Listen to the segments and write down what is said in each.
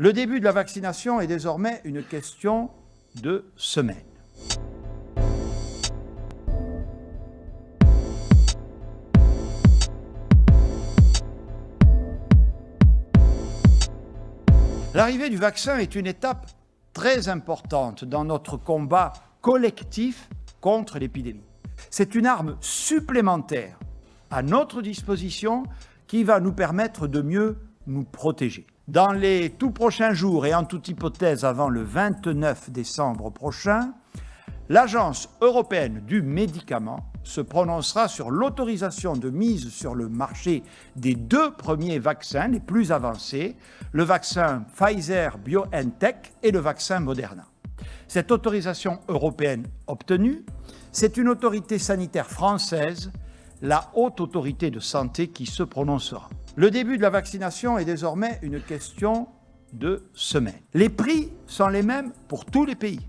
Le début de la vaccination est désormais une question de semaines. L'arrivée du vaccin est une étape très importante dans notre combat collectif contre l'épidémie. C'est une arme supplémentaire à notre disposition qui va nous permettre de mieux nous protéger. Dans les tout prochains jours et en toute hypothèse avant le 29 décembre prochain, l'Agence européenne du médicament se prononcera sur l'autorisation de mise sur le marché des 2 premiers vaccins les plus avancés, le vaccin Pfizer-BioNTech et le vaccin Moderna. Cette autorisation européenne obtenue, c'est une autorité sanitaire française, la Haute Autorité de Santé, qui se prononcera. Le début de la vaccination est désormais une question de semaines. Les prix sont les mêmes pour tous les pays.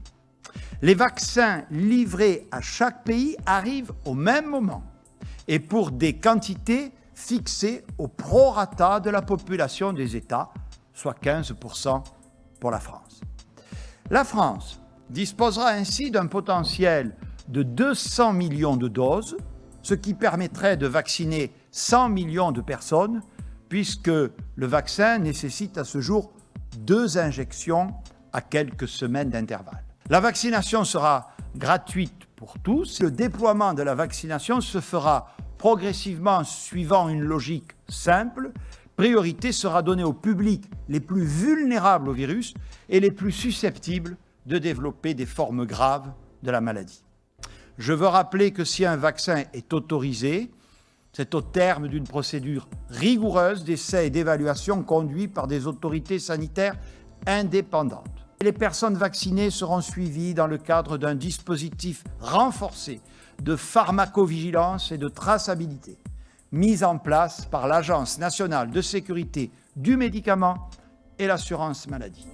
Les vaccins livrés à chaque pays arrivent au même moment et pour des quantités fixées au prorata de la population des États, soit 15% pour la France. La France disposera ainsi d'un potentiel de 200 millions de doses, ce qui permettrait de vacciner 100 millions de personnes, puisque le vaccin nécessite à ce jour 2 injections à quelques semaines d'intervalle. La vaccination sera gratuite pour tous. Le déploiement de la vaccination se fera progressivement suivant une logique simple. Priorité sera donnée aux publics les plus vulnérables au virus et les plus susceptibles de développer des formes graves de la maladie. Je veux rappeler que si un vaccin est autorisé, c'est au terme d'une procédure rigoureuse d'essais et d'évaluation conduite par des autorités sanitaires indépendantes. Les personnes vaccinées seront suivies dans le cadre d'un dispositif renforcé de pharmacovigilance et de traçabilité, mis en place par l'Agence nationale de sécurité du médicament et l'assurance maladie.